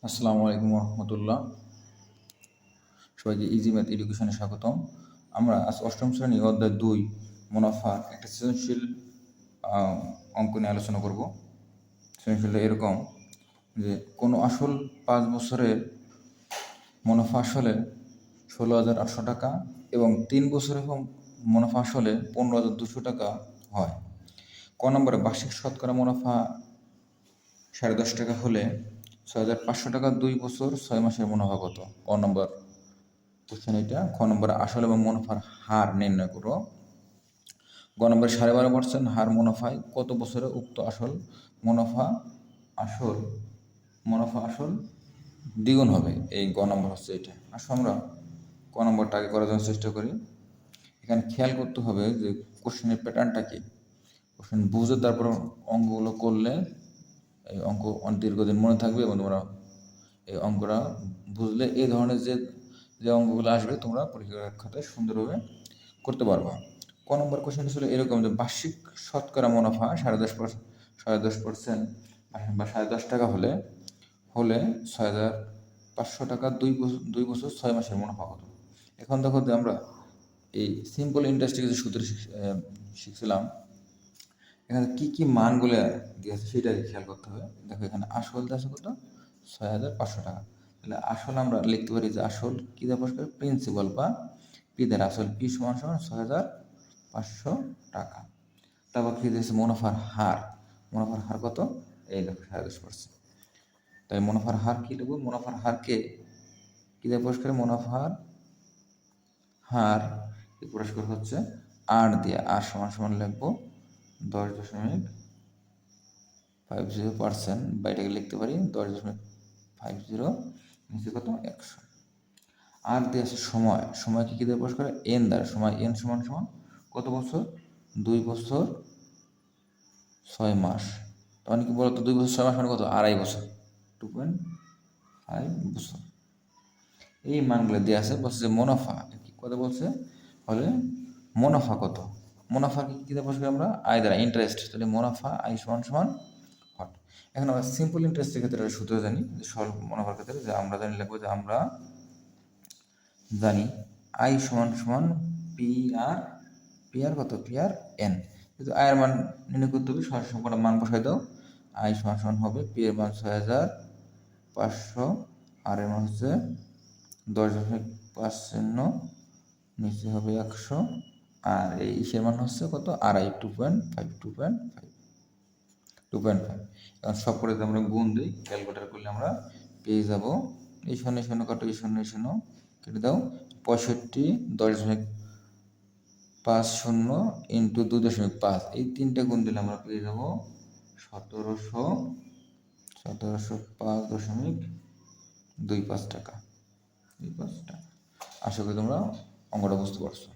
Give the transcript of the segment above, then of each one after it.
আসসালামু আলাইকুম রহমতুল্লাহ। সবাইকে ইজি ম্যাথ এডুকেশনে স্বাগতম। আমরা আজ অষ্টম শ্রেণী অধ্যায় 2 মুনাফার একটা সৃজনশীল অঙ্ক নিয়ে আলোচনা করব। সৃজনশীলটা এরকম যে কোনো আসল 5 বছরের মুনাফা আসলে 16,800 টাকা এবং 3 বছরের মুনাফা আসলে 15,200 টাকা হয়। ক নম্বরে বার্ষিক শতকরা মুনাফা 10.5 টাকা হলে 6,500 টাকা 2 বছর 6 মাসের মুনাফা কত? ক নম্বর কোশ্চেন এটা। খ নম্বরে আসল এবং মুনাফার হার নির্ণয় করো। গ নম্বরে 12.5% হার মুনাফায় কত বছরে উক্ত আসল মুনাফা আসল দ্বিগুণ হবে। এই গ নম্বর হচ্ছে এটা। আসলে আমরা ক নম্বরটা আগে করার জন্য চেষ্টা করি। এখানে খেয়াল করতে হবে যে কোশ্চেনের প্যাটার্নটা কি। কোশ্চেন বুঝে তারপর অঙ্কগুলো করলে এই অঙ্ক দীর্ঘদিন মনে থাকবে এবং তোমরা এই অঙ্কটা বুঝলে এই ধরনের যে অঙ্কগুলো আসবে তোমরা পরীক্ষার খাতায় সুন্দরভাবে করতে পারবা। ক নম্বর কোশ্চেনটা ছিল এরকম যে বার্ষিক শতকরা মুনাফা 10.5% বা 10.5 টাকা হলে 6,500 টাকা 2 বছর 6 মাসের মুনাফা কত? এখন দেখো যে আমরা এই সিম্পল ইন্টারেস্টে কিছু সূত্র শিখছিলাম। এখানে কি কি মানগুলো দিয়েছে সেটা খেয়াল করতে হবে। দেখো এখানে আসল আছে কত? 6,500 টাকা। তাহলে আসল আমরা লিখতে পারি যে আসল কি দ্বারা প্রকাশ করে? প্রিন্সিপাল বা পি দ্বারা। আসল পি সমান 6,500 টাকা। তারপর কি দিয়েছে? মুনাফার হার। মুনাফার হার কত? এই দেখো 10.5%। তাই মুনাফার হার কি লিখবো? মুনাফার হারকে কি দ্বারা প্রকাশ করে? মুনাফার হার প্রকাশ করে হচ্ছে আর দিয়ে। আর সমান লিখবো 10.50%। বা এটাকে লিখতে পারি 10.50 নিচে কত? 100। আর দিয়ে আছে সময়। সময়কে কী দিয়ে প্রকাশ করে? এন দ্বারা। সময় এন সমান কত বছর? 2 বছর 6 মাস। তখন কি বলতো? 2 বছর 6 মাস মানে কত? 2.5 বছর। 2.5 বছর। এই মানগুলো দিয়ে আছে। বলছে যে মুনাফা কত বলছে? হলে মুনাফা কত? মুনাফা কি দিয়ে প্রকাশ করি আমরা? আয় দ্বারা। ইন্টারেস্ট। তাহলে মুনাফা আয় সমান হট। এখন আমরা সিম্পল ইন্টারেস্টের ক্ষেত্রে সূত্র জানি যে সরল মুনাফার ক্ষেত্রে যে আমরা জানি লিখবো যে আমরা জানি আই সমান পি আর কত? P R N. কিন্তু আয়ের মান নির্ণয় করতে হবে। সহজ সম্পূর্ণ মান বসাই দাও। আই সমান হবে পি এর মান 6,500, আর এর মান হচ্ছে 10.5, নিচে হবে 100, আর এই ইসের মান হচ্ছে কত? 2.5, 2.5। এখন সব করে আমরা গুণ দিই, ক্যালকুলেটার করলে আমরা পেয়ে যাব এই 0 কাটো, এই 0 কেটে দাও 65, 10.50 ইন্টু 2.5, এই 3টে গুণ দিলে আমরা পেয়ে যাব 1705.25 টাকা। আশা করি তোমরা অঙ্কটা বুঝতে পারছো।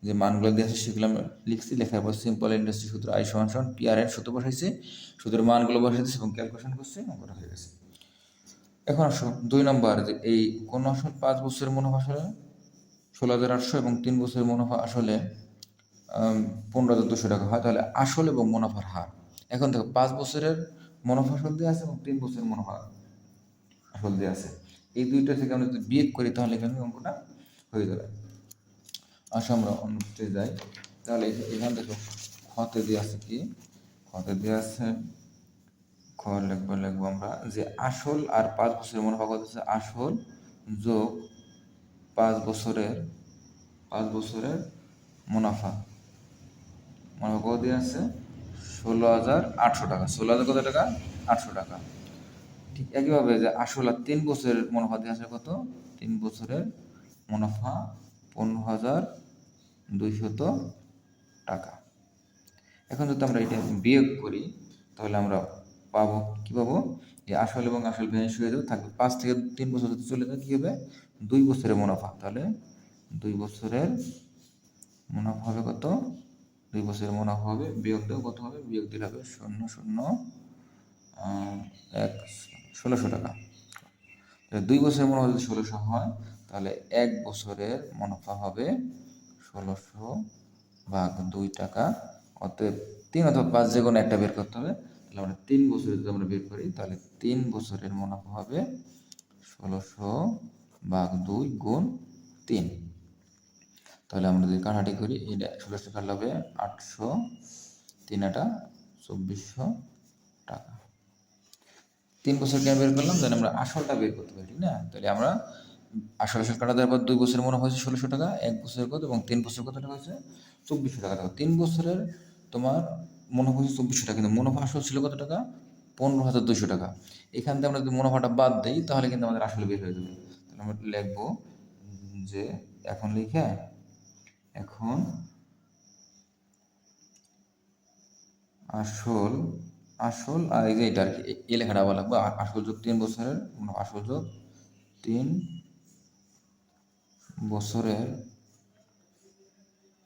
যে মানগুলো দিয়ে আছে সেগুলো আমরা লিখছি। লেখার পর সিম্পল ইন্টারেস্টের সূত্র আই সমান পি আর এর সূত্র বসাইছি, সূত্রের মানগুলো বসাইছি এবং ক্যালকুলেশন করছি, অঙ্কটা হয়ে গেছে। এখন আসো 2 নম্বর, যে এই কোন আসল 5 বছরের মুনাফা আসলে 16,800 এবং 3 বছরের মুনাফা আসলে 15,200 টাকা হয়। তাহলে আসল এবং মুনাফার হার। এখন দেখো 5 বছরের মুনাফা আসল দিয়ে আছে এবং 3 বছরের মুনাফা আসল দিয়ে আছে। এই দুইটা থেকে আমরা যদি বিয়োগ করি তাহলে এখানে অঙ্কটা হয়ে যাবে। আসো আমরা অন্যতে যাই। তাহলে এখানে দেখো খতে দিয়ে আছে কি? খতে দিয়ে আছে খ লিখবো আমরা যে আসল আর 5 বছরের মুনাফা কত আছে? আসল যোগ 5 বছরের মুনাফা কত দিয়ে আছে? 16,800 টাকা। 16,000 কত টাকা? 800 টাকা। ঠিক একইভাবে যে আসল আর 3 বছরের মুনাফা দিয়ে আছে কত? 3 বছরের মুনাফা 15,200 টাকা। এখন যদি আমরা এটা বিয়োগ করি তাহলে আমরা পাবো কি? পাবো যে আসল এবং আসল ভ্যানিশ হয়ে যাবে, থাকবে 5 থেকে 3 বছর যদি চলে যায় কি হবে? 2 বছরের মুনাফা। তাহলে 2 বছরের মুনাফা হবে কত? 2 বছরের মুনাফা হবে, বিয়োগ দেওয়া কত হবে? বিয়োগ দিলে হবে 1600 টাকা। 2 বছরের মুনাফা যদি 1600 হয় তাহলে 1 বছরের মুনাফা হবে 1600 ভাগ 2 টাকা। অতএব 3 অথবা 5 যে কোনো একটা বের করতে হবে। তাহলে আমরা 3 বছরে যদি আমরা বের করি তাহলে 3 বছরের মুনাফা হবে 1600/2 গুণ 3। তাহলে আমরা যদি কাটাকাটি করি এটা 1600 কাটলে হবে 800, 3 আটা 2400 টাকা। 3 বছর কেন বের করলাম? যেন আমরা আসলটা বের করতে পারি, ঠিক না? তাহলে আমরা আসল কাটা দেওয়ার পর 2 বছরের মুনাফা হয়েছে 1600 টাকা, 1 বছরের কত এবং 3 বছরের কত টাকা হয়েছে 2400 টাকা। দেখো 3 বছরের তোমার মুনাফা হচ্ছে 2400 টাকা, কিন্তু মুনাফা আসল ছিল কত টাকা? 15,200 টাকা। এখান থেকে আমরা যদি মুনাফাটা বাদ দিই তাহলে কিন্তু আমাদের আসল বের হয়ে যাবে। তাহলে আমরা লিখবো যে এখন আসল আর এই যে এটা আর কি এই লেখাটা আবার লাগবে। আসল যোগ 3 বছরের আসল যোগ 3 বছরের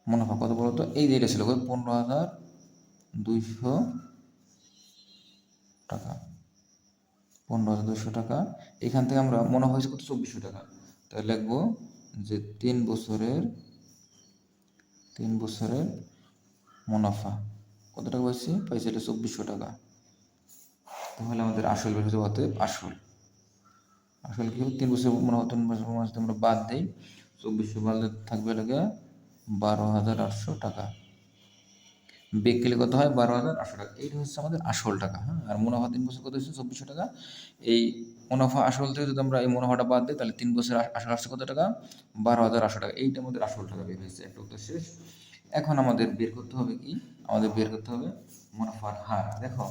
মুনাফা কত বলতো? এই যে এটা ছিল 15,200 টাকা। 15,200 টাকা। এখান থেকে আমরা মুনাফা হয়েছে কত? 2400 টাকা। তাহলে লিখবো যে 3 বছরের মুনাফা কত টাকা পাইছি? পাইছি এটা 2400 টাকা। তাহলে আমাদের আসল বের হতে হতে আসল কি হবে? 3 বছরের মুনাফা 3 বছরের মুনাফা আমরা বাদ দিই, 2400 বাদ থাকবে লাগে 12,800 টাকা। বেগ গেলে কত হয়? 12,800 টাকা। এইটা হচ্ছে আমাদের আসল টাকা। হ্যাঁ, আর মুনাফা 3 বছর কত হচ্ছে? 2400 টাকা। এই মুনাফা আসল থেকে যদি আমরা এই মুনাফাটা বাদ দিই তাহলে 3 বছর আসল আসছে কত টাকা? 12,800 টাকা। এইটা আমাদের আসল টাকা বের হয়েছে। একটা উত্তর শেষ। এখন আমাদের বের করতে হবে কি? আমাদের বের করতে হবে মুনাফার হার। দেখো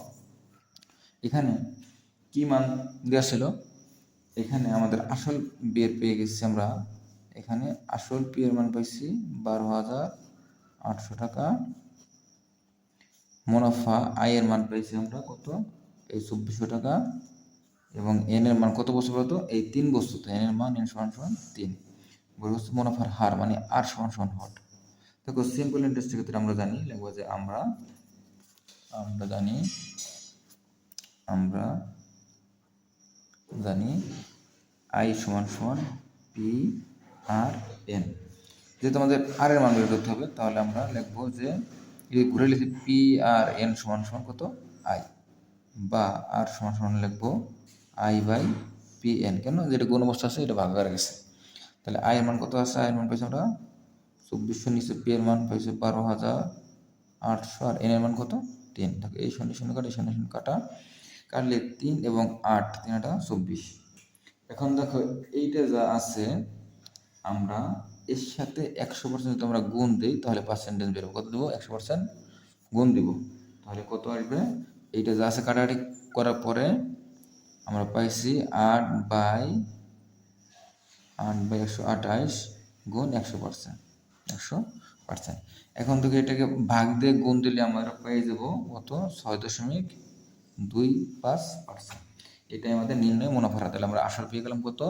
এখানে কি মান দেওয়া ছিল? এখানে আমাদের আসল বের পেয়ে গেছি আমরা। এখানে আসল পি এর মান পাইছি 12,800 টাকা। মুনাফা আই এর মান পাইছি আমরা কত? এই 2400 টাকা। এবং এন এর মান কত বছর বলতো? এই 3 বছর। তো এন এর মান এন সমান 3 বলে হচ্ছে মুনাফার হার মানে আর সমান হট। দেখো সিম্পল ইন্টারেস্টের ক্ষেত্রে আমরা জানি লিখবো যে আমরা জানি আই সমান পি আর এন। যেহেতু আমাদের আর এর মান বের করতে হবে তাহলে আমরা লিখবো যে ঘুরে লিখি পি আর এন সমান কত? আই, বা আর সমান লিখবো আই বাই পি এন। কেন? যেটা গুণ অবস্থা আছে এটা ভাগ হয়ে গেছে। তাহলে আই এর মান কত আছে? আই এর মান পাইছি আমরা 2400, নিচে পি এর মান পাইছি 12,800 আর এন এর মান কত? 3। দেখো এই শূন্য শূন্য কাটা, এই শূন্য শূন্য কাটলে 3 এবং 8, 3 আটা 24। এখন দেখো এইটা যা আছে আমরা এর সাথে 100% যদি আমরা গুণ দিই তাহলে পার্সেন্টেজ বেরোবে। কত দেবো? 100% গুণ দিব। তাহলে কত আসবে? এইটা যা আছে কাটাকাটি করার পরে আমরা পাইছি 8/128 গুণ 100%। এখন থেকে এটাকে ভাগ দিয়ে গুণ দিলে আমরা পেয়ে যাবো কত? 6.25%। এটাই আমাদের নির্ণয় মুনাফার হার। তাহলে আমরা আসল পেয়ে গেলাম কত?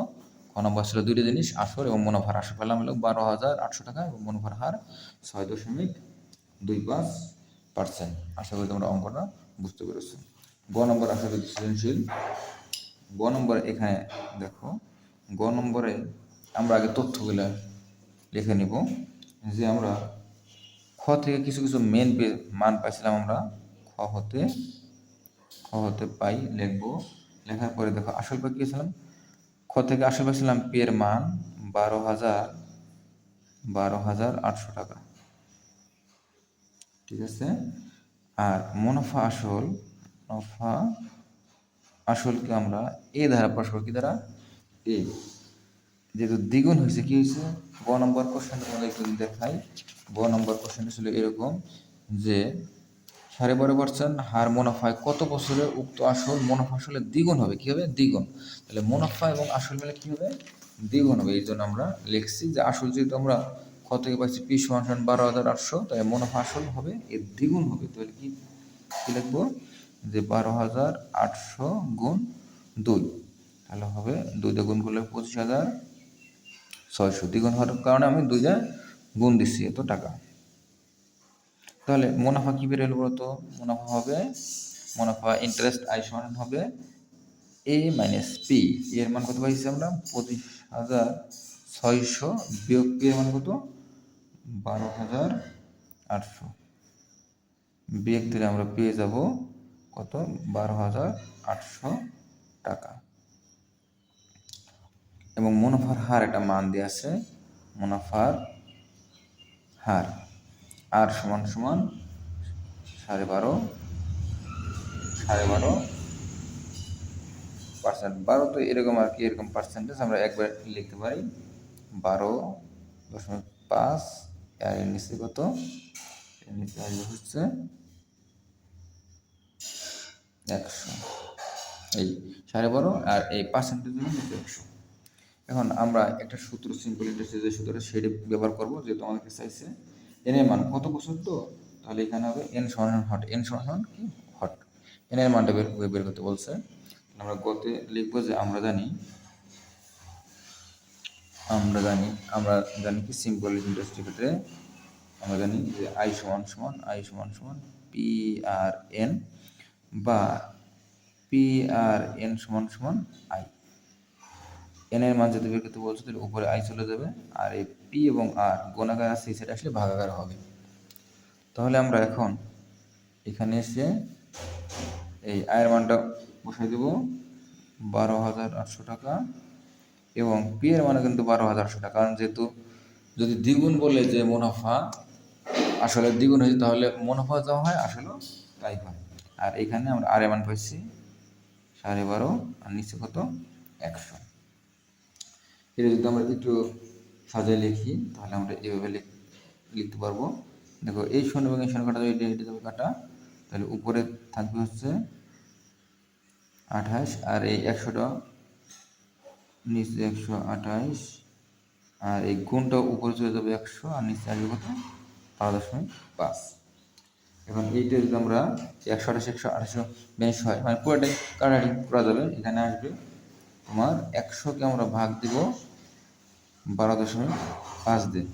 ক নম্বর ছিল দুইটা জিনিস, আসল এবং মুনাফার। আসল পেলাম হলো 12,800 টাকা এবং মুনাফার হার 6.25%। আশা করি তোমরা অঙ্কটা বুঝতে পেরেছো। গ নম্বর আশা করি সৃজনশীল। গ নম্বরে এখানে দেখো, গ নম্বরে আমরা আগে তথ্যগুলো লিখে নিব যে আমরা খ থেকে কিছু মেন মান পাইছিলাম আমরা খ হতে পাই লিখবো। লেখার পরে দেখো আসল পাই কি ছিলাম? খ থেকে আসল পাইছিলাম পি এর মান 12,800 টাকা, ঠিক আছে। আর মুনাফা আসলকে আমরা এ দ্বারা প্রকাশ করি। কি দ্বারা? এ। যেহেতু দ্বিগুণ হয়েছে, কি হয়েছে? গ নম্বর কোশ্চেনটা তোমাদের একটু দেখাই। গ নম্বর কোশ্চেনটা ছিল এরকম যে 12% হার মুনাফায় কত বছরে উক্ত আসল মুনাফা আসলে দ্বিগুণ হবে। কি হবে? দ্বিগুণ। তাহলে মুনাফা এবং আসল মিলে কি হবে? দ্বিগুণ হবে। এই জন্য আমরা লিখছি যে আসল যেহেতু আমরা ক থেকে পাইছি পি সমান 12,800, তাই মুনাফা আসল হবে এর দ্বিগুণ হবে। তাহলে কি লিখবো? যে 12,800 গুণ 2, তাহলে হবে 2 দিয়ে গুণ করলে 25,600। দ্বিগুণ হওয়ার কারণে আমি 2 দিয়ে গুণ দিচ্ছি এত টাকা। তাহলে মুনাফা কি বের হলো বলতো? মুনাফা ইন্টারেস্ট আই সমান হবে এ মাইনাস পি। এর মান কত পাইছি আমরা? 25,600 বিয়োগ পি এর মান কত? 12,800। বিয়োগ দিলে আমরা পেয়ে যাব কত 12,800 টাকা। এবং মুনাফার হার একটা মান দিয়ে আছে, মুনাফার হার আর সমান সমান 12.5%। 12 তো এরকম আর কি, এরকম পার্সেন্টেজ আমরা একবার লিখতে পারি 12.5, আর এর নিচে কত, এর নিচে আসবে হচ্ছে 100। এই 12.5 আর এই পার্সেন্টেজ হচ্ছে 100। এখন আমরা একটা সূত্র, সিম্পল ইন্টারেস্টের যে সূত্রটা সেটা ব্যবহার করবো, যেহেতু আমাকে চাইছে এন এর মান কত বছর, তো তাহলে এখানে হবে এন সমান হট, এন সমান কি হট, এন এর মানটা বের করতে বলছে। আমরা গতে লিখবো যে আমরা জানি কি সিম্পল ইন্টারেস্টের ক্ষেত্রে আমরা জানি যে আই সমান পি আর এন, বা পি আর এন সমান আই। এন এর মান যদি বের করতে বলছো তাহলে উপরে আই চলে যাবে, আর এই পি এবং আর গুণাকার আছে, সেটা আসলে ভাগাকার হবে। তাহলে আমরা এখন এখানে এসে এই আয়ের মানটা বসাই দেব 12,800 টাকা, এবং পি এর মানে কিন্তু 12,800 টাকা, কারণ যেহেতু যদি দ্বিগুণ বলে যে মুনাফা আসলে দ্বিগুণ হয়েছে, তাহলে মুনাফা যা হয় আসলে তাই হয়। আর এখানে আমরা আর এর মান পাইছি 12.5, আর নিচে কত 100। এটা যদি আমরা একটু সাজিয়ে লিখি তাহলে আমরা এইভাবে লিখতে পারবো। দেখো এই শূন্য এবং এই শূন্য কাটা যাবে, এটা যাবে কাটা, তাহলে উপরে থাকবে হচ্ছে 28, আর এই 100টা নিচে 128, আর এই গুণটা উপরে চলে যাবে 100, আর নিচে আসবে কত 12.5। এখন এইটা যদি আমরা 128 হয়, মানে পুরোটাই কাটাকাটি করা যাবে। এখানে আসবে তোমার 100কে আমরা ভাগ দিব 12.5 দিয়ে,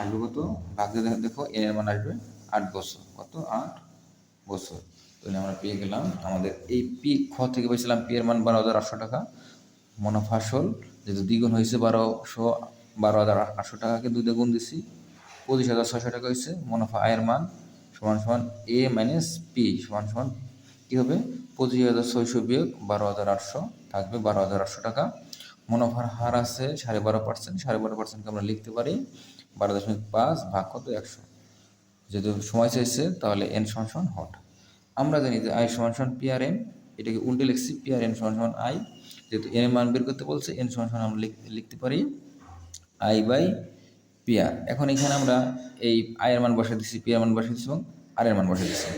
আসবে কত ভাগ দিয়ে দেখো এন এর মান আসবে 8 বছর, কত 8 বছর। তাহলে আমরা পেয়ে গেলাম আমাদের এই পি খ থেকে পেয়েছিলাম পি এর মান 12,800 টাকা, মুনাফা আসল যেহেতু দ্বিগুণ হয়েছে 12,800 টাকাকে 2 দিয়ে গুণ দিছি 25,600 টাকা হয়েছে। মুনাফা আয়ের মান সমান এ মাইনাস পি সমান কী হবে 25,600 বিয়োগ 12,800 থাকবে 12,800 টাকা। মুনাফার হার আছে 12.5%, 12.5%কে আমরা লিখতে পারি 12.5 ভাগ কত 100। যেহেতু সময় চাইছে তাহলে এন সমান হট। আমরা জানি যে আই সমান পি আর এন, এটাকে উল্টে লিখছি পি আর এন সমান আই, যেহেতু এন এর মান বের করতে বলছে এন সমান আমরা লিখতে পারি আই বাই পি আর। এখন এখানে আমরা এই আই এর মান বসে দিচ্ছি, পি আর মান বসে দিচ্ছি এবং আর এর মান বসে দিচ্ছি।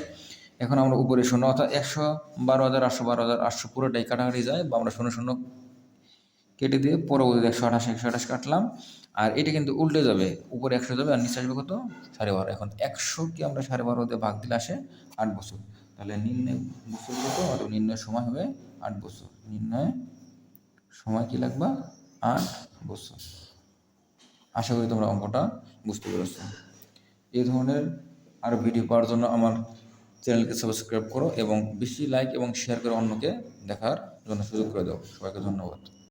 এখন আমরা উপরে শূন্য অর্থাৎ 112,800 পুরোটাই কাটাকাটি যায়, বা আমরা 0 কেটে দিয়ে পরবর্তীতে 128 কাটলাম, আর এটা কিন্তু উল্টে যাবে, উপরে 100 যাবে আর নিচে আসবে কত 12.5। এখন 100কে আমরা 12.5 দিয়ে ভাগ দিলে আসে 8 বছর। তাহলে নির্ণয় বছর কত, আর নির্ণয় সময় হবে 8 বছর। নির্ণয় সময় কি লাগবে 8 বছর। আশা করি তোমরা অঙ্কটা বুঝতে পেরেছো। এই ধরনের আরও ভিডিও পাওয়ার জন্য আমার চ্যানেলকে সাবস্ক্রাইব করো এবং বেশি লাইক এবং শেয়ার করে অন্যকে দেখার জন্য সুযোগ করে দাও। সবাইকে ধন্যবাদ।